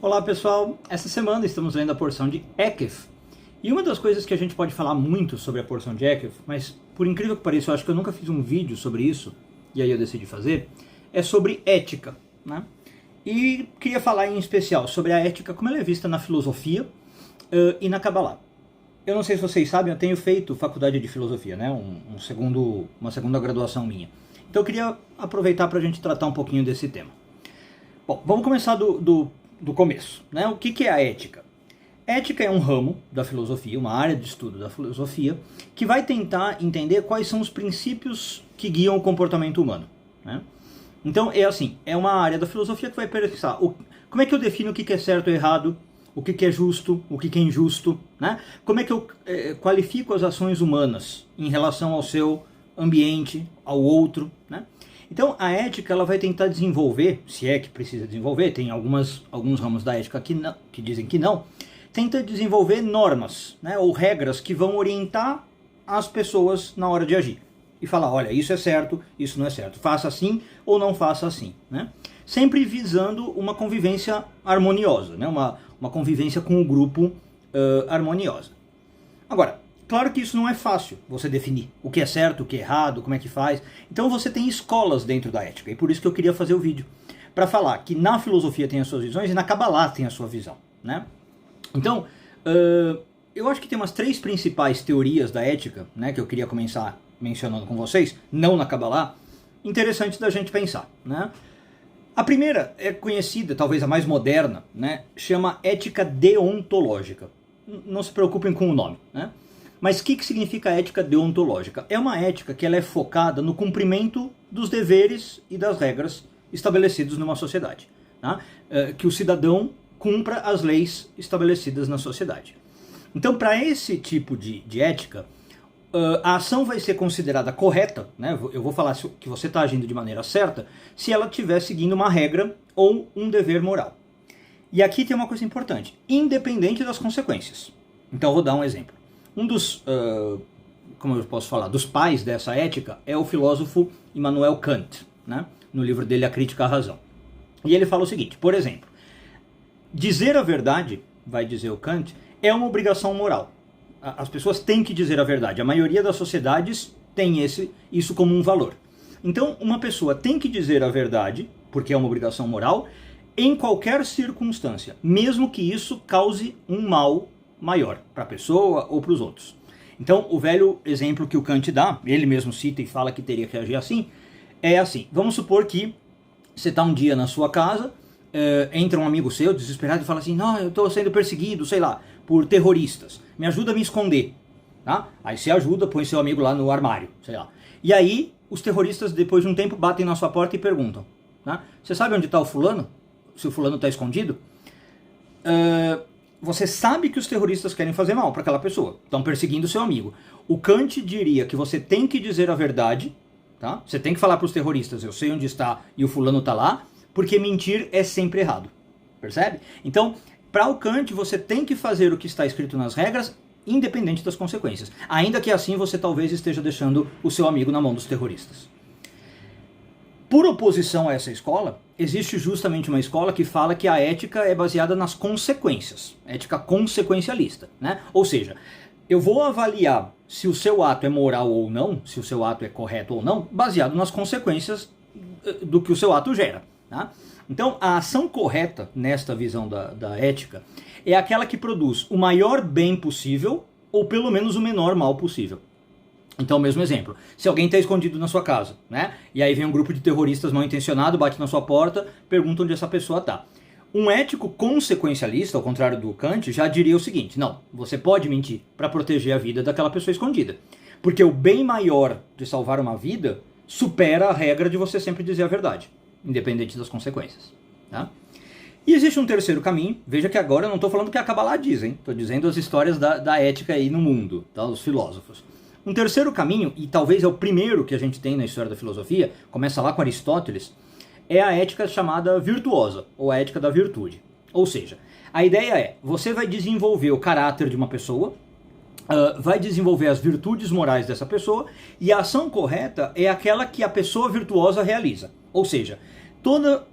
Olá pessoal, essa semana estamos lendo a porção de Ekef. E uma das coisas que a gente pode falar muito sobre a porção de Ekef, mas por incrível que pareça eu acho que eu nunca fiz um vídeo sobre isso, e aí eu decidi fazer, é sobre ética, né? E queria falar em especial sobre a ética como ela é vista na filosofia e na Kabbalah. Eu não sei se vocês sabem, eu tenho feito faculdade de filosofia, né? Uma segunda graduação minha. Então eu queria aproveitar para a gente tratar um pouquinho desse tema. Bom, vamos começar do começo, né? O que é a ética? Ética é um ramo da filosofia, uma área de estudo da filosofia, que vai tentar entender quais são os princípios que guiam o comportamento humano, né? Então é assim, é uma área da filosofia que vai pensar como é que eu defino o que é certo ou errado, o que é justo, o que é injusto, né? Como é que eu qualifico as ações humanas em relação ao seu ambiente, ao outro, né? Então a ética ela vai tentar desenvolver, se é que precisa desenvolver, tem alguns ramos da ética que dizem que não, tenta desenvolver normas, né, ou regras que vão orientar as pessoas na hora de agir. E falar, olha, isso é certo, isso não é certo, faça assim ou não faça assim, né? Sempre visando uma convivência harmoniosa, né, uma convivência com o grupo harmoniosa. Agora, claro que isso não é fácil, você definir o que é certo, o que é errado, como é que faz. Então você tem escolas dentro da ética, e por isso que eu queria fazer o vídeo, para falar que na filosofia tem as suas visões e na Kabbalah tem a sua visão, né? Então, eu acho que tem umas 3 principais teorias da ética, né, que eu queria começar mencionando com vocês, não na Kabbalah, interessantes da gente pensar, né? A primeira é conhecida, talvez a mais moderna, né, chama ética deontológica. Não se preocupem com o nome, né? Mas o que significa ética deontológica? É uma ética que ela é focada no cumprimento dos deveres e das regras estabelecidos numa sociedade, tá? Que o cidadão cumpra as leis estabelecidas na sociedade. Então, para esse tipo de ética, a ação vai ser considerada correta, né? Eu vou falar que você está agindo de maneira certa se ela estiver seguindo uma regra ou um dever moral. E aqui tem uma coisa importante, independente das consequências. Então eu vou dar um exemplo. Um dos, como eu posso falar, dos pais dessa ética é o filósofo Immanuel Kant, né? No livro dele A Crítica à Razão. E ele fala o seguinte, por exemplo, dizer a verdade, vai dizer o Kant, é uma obrigação moral. As pessoas têm que dizer a verdade. A maioria das sociedades tem isso como um valor. Então, uma pessoa tem que dizer a verdade, porque é uma obrigação moral, em qualquer circunstância, mesmo que isso cause um mal maior para a pessoa ou para os outros. Então, o velho exemplo que o Kant dá, ele mesmo cita e fala que teria que agir assim, é assim, vamos supor que você está um dia na sua casa, entra um amigo seu desesperado e fala assim, não, eu estou sendo perseguido, sei lá, por terroristas, me ajuda a me esconder, tá? Aí você ajuda, põe seu amigo lá no armário, sei lá. E aí, os terroristas, depois de um tempo, batem na sua porta e perguntam, tá? Você sabe onde está o fulano? Se o fulano está escondido? Você sabe que os terroristas querem fazer mal para aquela pessoa, estão perseguindo seu amigo. O Kant diria que você tem que dizer a verdade, tá? Você tem que falar para os terroristas, eu sei onde está e o fulano está lá, porque mentir é sempre errado, percebe? Então, para o Kant, você tem que fazer o que está escrito nas regras, independente das consequências. Ainda que assim você talvez esteja deixando o seu amigo na mão dos terroristas. Por oposição a essa escola, existe justamente uma escola que fala que a ética é baseada nas consequências. Ética consequencialista, né? Ou seja, eu vou avaliar se o seu ato é moral ou não, se o seu ato é correto ou não, baseado nas consequências do que o seu ato gera, tá? Então, a ação correta, nesta visão da ética, é aquela que produz o maior bem possível, ou pelo menos o menor mal possível. Então, mesmo exemplo, se alguém está escondido na sua casa, né? E aí vem um grupo de terroristas mal intencionado, bate na sua porta, pergunta onde essa pessoa está. Um ético consequencialista, ao contrário do Kant, já diria o seguinte, não, você pode mentir para proteger a vida daquela pessoa escondida. Porque o bem maior de salvar uma vida supera a regra de você sempre dizer a verdade, independente das consequências, tá? E existe um terceiro caminho, veja que agora eu não estou falando o que a Kabbalah diz, hein? Estou dizendo as histórias da ética aí no mundo, tá? Os filósofos. Um terceiro caminho, e talvez é o primeiro que a gente tem na história da filosofia, começa lá com Aristóteles, é a ética chamada virtuosa, ou a ética da virtude. Ou seja, a ideia é, você vai desenvolver o caráter de uma pessoa, vai desenvolver as virtudes morais dessa pessoa, e a ação correta é aquela que a pessoa virtuosa realiza. Ou seja, toda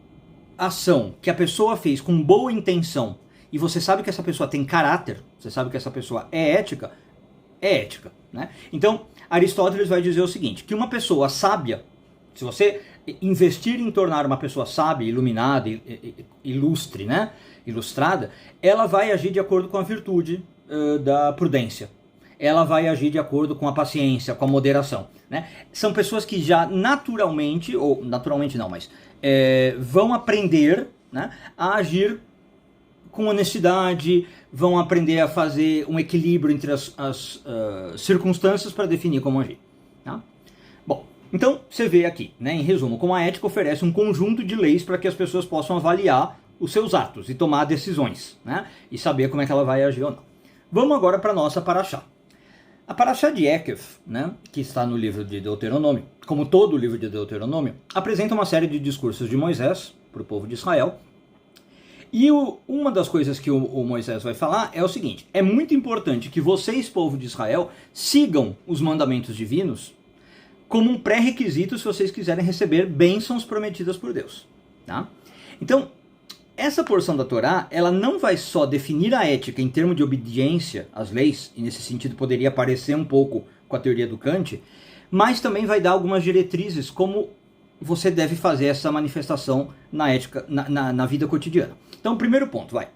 ação que a pessoa fez com boa intenção e você sabe que essa pessoa tem caráter, você sabe que essa pessoa é ética, né? Então, Aristóteles vai dizer o seguinte, que uma pessoa sábia, se você investir em tornar uma pessoa sábia, iluminada, ilustre, né? Ilustrada, ela vai agir de acordo com a virtude da prudência. Ela vai agir de acordo com a paciência, com a moderação, né? São pessoas que já naturalmente, ou naturalmente não, mas vão aprender, né, a agir com honestidade, vão aprender a fazer um equilíbrio entre as circunstâncias para definir como agir. Tá? Bom, então você vê aqui, né, em resumo, como a ética oferece um conjunto de leis para que as pessoas possam avaliar os seus atos e tomar decisões, né, e saber como é que ela vai agir ou não. Vamos agora para a nossa paraxá. A paraxá de Ekev, né, que está no livro de Deuteronômio, como todo o livro de Deuteronômio, apresenta uma série de discursos de Moisés para o povo de Israel. E uma das coisas que o Moisés vai falar é o seguinte: é muito importante que vocês, povo de Israel, sigam os mandamentos divinos como um pré-requisito se vocês quiserem receber bênçãos prometidas por Deus. Tá? Então, essa porção da Torá, ela não vai só definir a ética em termos de obediência às leis, e nesse sentido poderia parecer um pouco com a teoria do Kant, mas também vai dar algumas diretrizes como você deve fazer essa manifestação na ética, na vida cotidiana. Então, primeiro ponto, a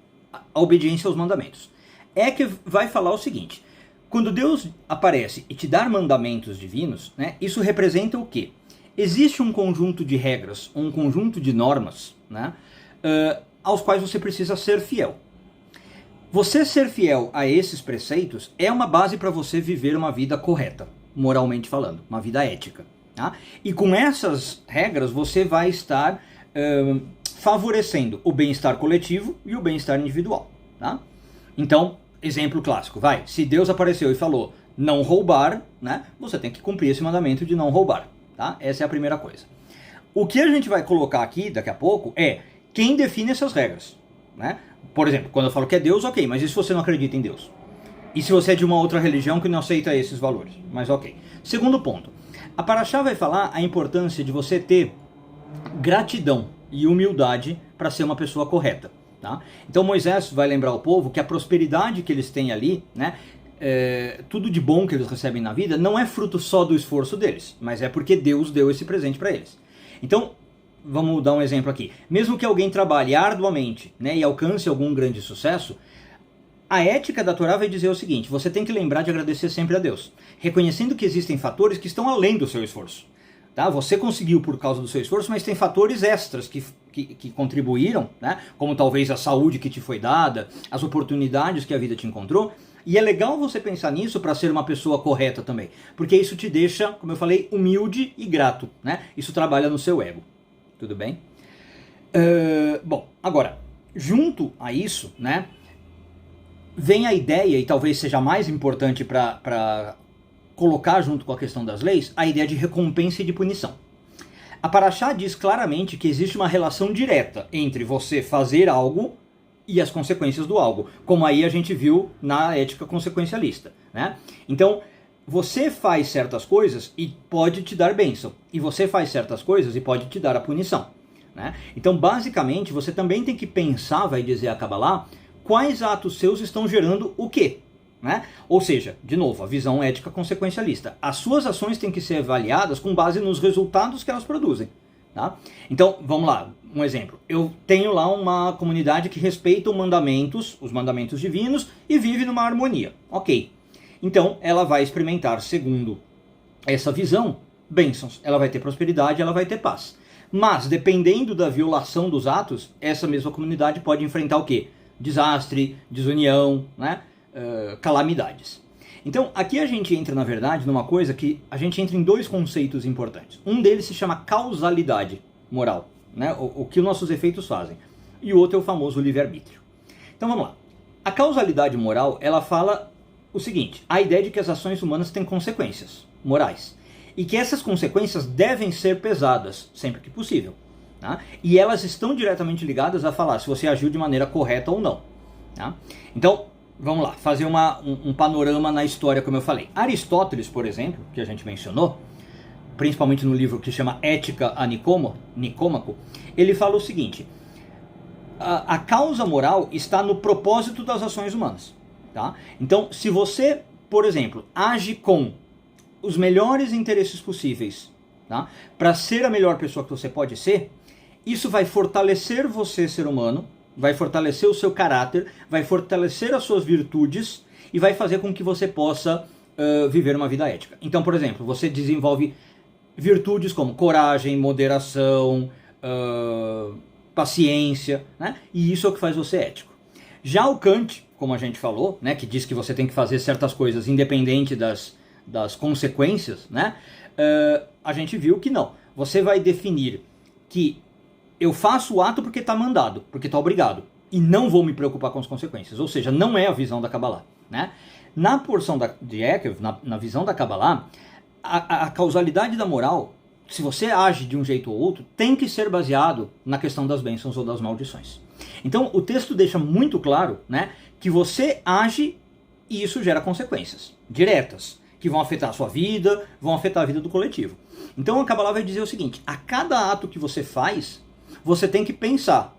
obediência aos mandamentos. É que vai falar o seguinte: quando Deus aparece e te dá mandamentos divinos, né, isso representa o quê? Existe um conjunto de regras, um conjunto de normas, né, aos quais você precisa ser fiel. Você ser fiel a esses preceitos é uma base para você viver uma vida correta, moralmente falando, uma vida ética. Tá? E com essas regras você vai estar favorecendo o bem-estar coletivo e o bem-estar individual. Tá? Então, exemplo clássico, se Deus apareceu e falou não roubar, né, você tem que cumprir esse mandamento de não roubar. Tá? Essa é a primeira coisa. O que a gente vai colocar aqui daqui a pouco é quem define essas regras. Né? Por exemplo, quando eu falo que é Deus, ok, mas e se você não acredita em Deus? E se você é de uma outra religião que não aceita esses valores? Mas ok. Segundo ponto. A paraxá vai falar a importância de você ter gratidão e humildade para ser uma pessoa correta. Tá? Então Moisés vai lembrar ao povo que a prosperidade que eles têm ali, né, tudo de bom que eles recebem na vida, não é fruto só do esforço deles, mas é porque Deus deu esse presente para eles. Então, vamos dar um exemplo aqui. Mesmo que alguém trabalhe arduamente, né, e alcance algum grande sucesso, a ética da Torá vai dizer o seguinte: você tem que lembrar de agradecer sempre a Deus, reconhecendo que existem fatores que estão além do seu esforço. Tá? Você conseguiu por causa do seu esforço, mas tem fatores extras que contribuíram, né? Como talvez a saúde que te foi dada, as oportunidades que a vida te encontrou. E é legal você pensar nisso para ser uma pessoa correta também, porque isso te deixa, como eu falei, humilde e grato. Né? Isso trabalha no seu ego. Tudo bem? Bom, agora, junto a isso, né, vem a ideia, e talvez seja mais importante para colocar junto com a questão das leis, a ideia de recompensa e de punição. A paraxá diz claramente que existe uma relação direta entre você fazer algo e as consequências do algo, como aí a gente viu na ética consequencialista. Né? Então, você faz certas coisas e pode te dar bênção, e você faz certas coisas e pode te dar a punição. Né? Então, basicamente, você também tem que pensar, vai dizer a Kabbalah, quais atos seus estão gerando o quê? Né? Ou seja, de novo, a visão ética consequencialista. As suas ações têm que ser avaliadas com base nos resultados que elas produzem. Tá? Então, vamos lá, um exemplo. Eu tenho lá uma comunidade que respeita os mandamentos divinos e vive numa harmonia. Ok. Então, ela vai experimentar, segundo essa visão, bênçãos. Ela vai ter prosperidade, ela vai ter paz. Mas, dependendo da violação dos atos, essa mesma comunidade pode enfrentar o quê? Desastre, desunião, né? Calamidades. Então, aqui a gente entra, na verdade, numa coisa que a gente entra em dois conceitos importantes. Um deles se chama causalidade moral, né? O que os nossos efeitos fazem. E o outro é o famoso livre-arbítrio. Então, vamos lá. A causalidade moral, ela fala o seguinte: a ideia de que as ações humanas têm consequências morais. E que essas consequências devem ser pesadas, sempre que possível. Tá? E elas estão diretamente ligadas a falar se você agiu de maneira correta ou não. Tá? Então, vamos lá, fazer um panorama na história, como eu falei. Aristóteles, por exemplo, que a gente mencionou, principalmente no livro que chama Ética a Nicômaco, ele fala o seguinte: a causa moral está no propósito das ações humanas. Tá? Então, se você, por exemplo, age com os melhores interesses possíveis, tá? Para ser a melhor pessoa que você pode ser, isso vai fortalecer você, ser humano, vai fortalecer o seu caráter, vai fortalecer as suas virtudes e vai fazer com que você possa viver uma vida ética. Então, por exemplo, você desenvolve virtudes como coragem, moderação, paciência, né? E isso é o que faz você ético. Já o Kant, como a gente falou, né, que diz que você tem que fazer certas coisas independente das consequências, né? A gente viu que não. Você vai definir que eu faço o ato porque está mandado, porque está obrigado, e não vou me preocupar com as consequências. Ou seja, não é a visão da Kabbalah, né? Na porção de Ekev, na visão da Kabbalah, a causalidade da moral, se você age de um jeito ou outro, tem que ser baseado na questão das bênçãos ou das maldições. Então o texto deixa muito claro, né, que você age e isso gera consequências diretas, que vão afetar a sua vida, vão afetar a vida do coletivo. Então a Kabbalah vai dizer o seguinte: a cada ato que você faz, você tem que pensar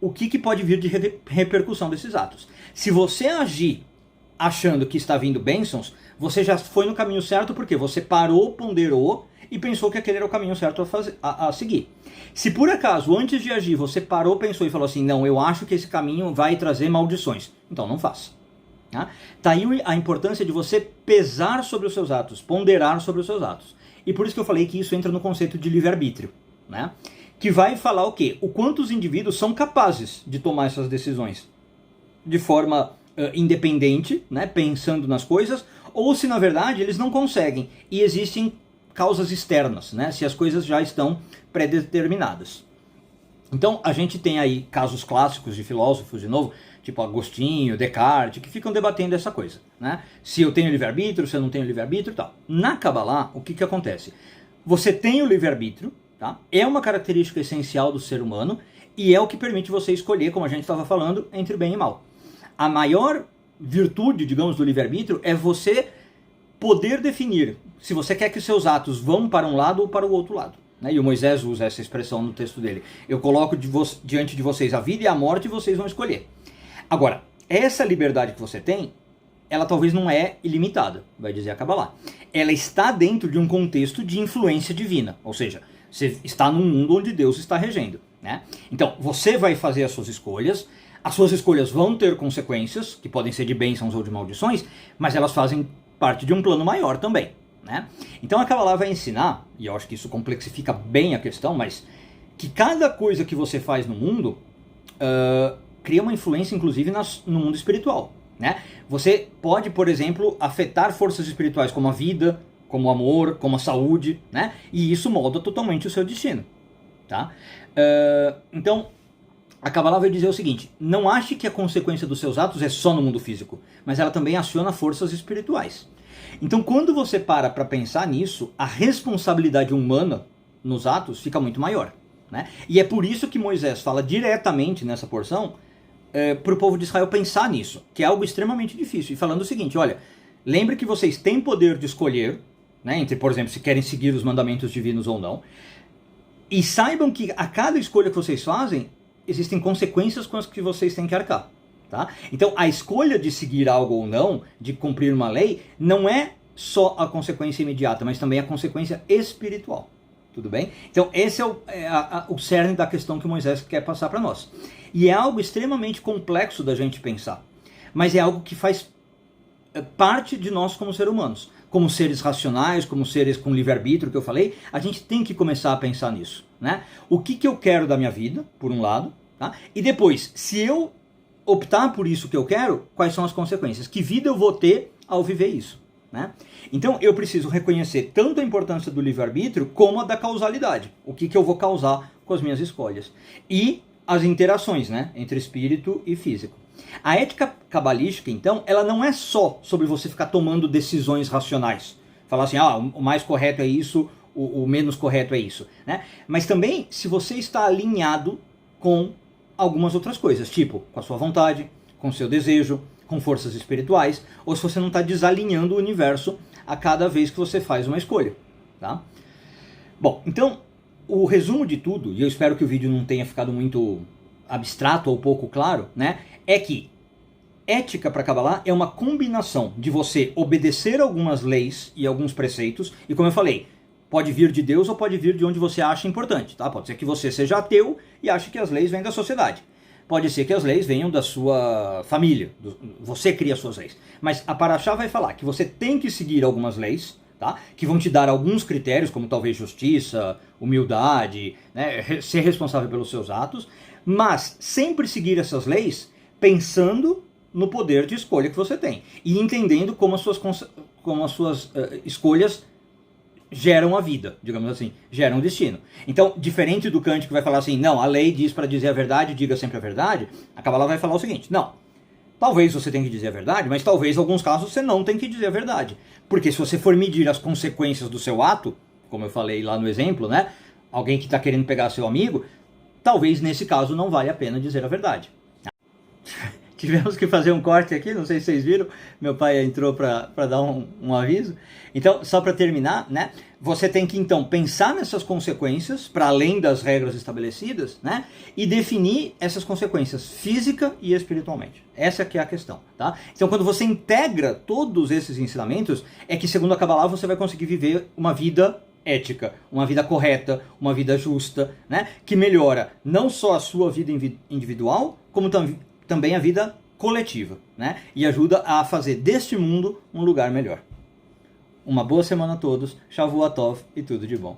o que pode vir de repercussão desses atos. Se você agir achando que está vindo bênçãos, você já foi no caminho certo porque você parou, ponderou e pensou que aquele era o caminho certo a seguir. Se por acaso, antes de agir, você parou, pensou e falou assim: não, eu acho que esse caminho vai trazer maldições, então não faça. Tá aí a importância de você pesar sobre os seus atos, ponderar sobre os seus atos. E por isso que eu falei que isso entra no conceito de livre-arbítrio, né? Que vai falar o quê? O quanto os indivíduos são capazes de tomar essas decisões de forma independente, né, pensando nas coisas, ou se na verdade eles não conseguem e existem causas externas, né, se as coisas já estão pré-determinadas. Então a gente tem aí casos clássicos de filósofos, de novo, tipo Agostinho, Descartes, que ficam debatendo essa coisa, né? Se eu tenho livre-arbítrio, se eu não tenho livre-arbítrio e tal. Na Kabbalah, o que acontece? Você tem o livre-arbítrio, tá? É uma característica essencial do ser humano e é o que permite você escolher, como a gente estava falando, entre bem e mal. A maior virtude, digamos, do livre-arbítrio é você poder definir se você quer que seus atos vão para um lado ou para o outro lado. E o Moisés usa essa expressão no texto dele. Eu coloco diante de vocês a vida e a morte e vocês vão escolher. Agora, essa liberdade que você tem, ela talvez não é ilimitada, vai dizer a Kabbalah. Ela está dentro de um contexto de influência divina, ou seja, você está num mundo onde Deus está regendo, né? Então, você vai fazer as suas escolhas vão ter consequências, que podem ser de bênçãos ou de maldições, mas elas fazem parte de um plano maior também, né? Então a Kabbalah vai ensinar, e eu acho que isso complexifica bem a questão, mas que cada coisa que você faz no mundo cria uma influência, inclusive, no mundo espiritual, né? Você pode, por exemplo, afetar forças espirituais como a vida, como o amor, como a saúde, né? E isso molda totalmente o seu destino, tá? Então, a Kabbalah vai dizer o seguinte: não ache que a consequência dos seus atos é só no mundo físico, mas ela também aciona forças espirituais. Então, quando você para pensar nisso, a responsabilidade humana nos atos fica muito maior, né? E é por isso que Moisés fala diretamente nessa porção para o povo de Israel pensar nisso, que é algo extremamente difícil, e falando o seguinte: olha, lembre que vocês têm poder de escolher, né, entre, por exemplo, se querem seguir os mandamentos divinos ou não, e saibam que a cada escolha que vocês fazem, existem consequências com as que vocês têm que arcar. Tá? Então a escolha de seguir algo ou não, de cumprir uma lei, não é só a consequência imediata, mas também a consequência espiritual. Tudo bem? Então esse é o cerne da questão que Moisés quer passar para nós. E é algo extremamente complexo da gente pensar, mas é algo que faz parte de nós como seres humanos. Como seres racionais, como seres com livre-arbítrio que eu falei, a gente tem que começar a pensar nisso, né? O que eu quero da minha vida, por um lado, tá? E depois, se eu optar por isso que eu quero, quais são as consequências? Que vida eu vou ter ao viver isso, né? Então eu preciso reconhecer tanto a importância do livre-arbítrio como a da causalidade. O que eu vou causar com as minhas escolhas. E as interações, né, entre espírito e físico. A ética cabalística, então, ela não é só sobre você ficar tomando decisões racionais. Falar assim, o mais correto é isso, o menos correto é isso, né? Mas também se você está alinhado com algumas outras coisas, tipo com a sua vontade, com o seu desejo, com forças espirituais, ou se você não está desalinhando o universo a cada vez que você faz uma escolha, tá? Bom, então, o resumo de tudo, e eu espero que o vídeo não tenha ficado muito abstrato ou pouco claro, né, é que ética para Kabbalah é uma combinação de você obedecer algumas leis e alguns preceitos, e como eu falei, pode vir de Deus ou pode vir de onde você acha importante, tá? Pode ser que você seja ateu e ache que as leis vêm da sociedade. Pode ser que as leis venham da sua família, você cria as suas leis. Mas a Parashá vai falar que você tem que seguir algumas leis, tá? Que vão te dar alguns critérios, como talvez justiça, humildade, né? Ser responsável pelos seus atos, mas sempre seguir essas leis pensando no poder de escolha que você tem e entendendo como as suas escolhas geram a vida, digamos assim, geram o destino. Então, diferente do Kant que vai falar assim, não, a lei diz para dizer a verdade, diga sempre a verdade, a Kabbalah vai falar o seguinte, não, talvez você tenha que dizer a verdade, mas talvez em alguns casos você não tenha que dizer a verdade. Porque se você for medir as consequências do seu ato, como eu falei lá no exemplo, né, alguém que está querendo pegar seu amigo, talvez nesse caso não vale a pena dizer a verdade. Tivemos que fazer um corte aqui, não sei se vocês viram, meu pai entrou para dar um aviso. Então, só para terminar, né, você tem que então pensar nessas consequências, para além das regras estabelecidas, né, e definir essas consequências física e espiritualmente. Essa que é a questão, tá? Então, quando você integra todos esses ensinamentos, é que segundo a Kabbalah você vai conseguir viver uma vida ética, uma vida correta, uma vida justa, né, que melhora não só a sua vida individual, como também a vida coletiva, né? E ajuda a fazer deste mundo um lugar melhor. Uma boa semana a todos, Shavua Tov e tudo de bom.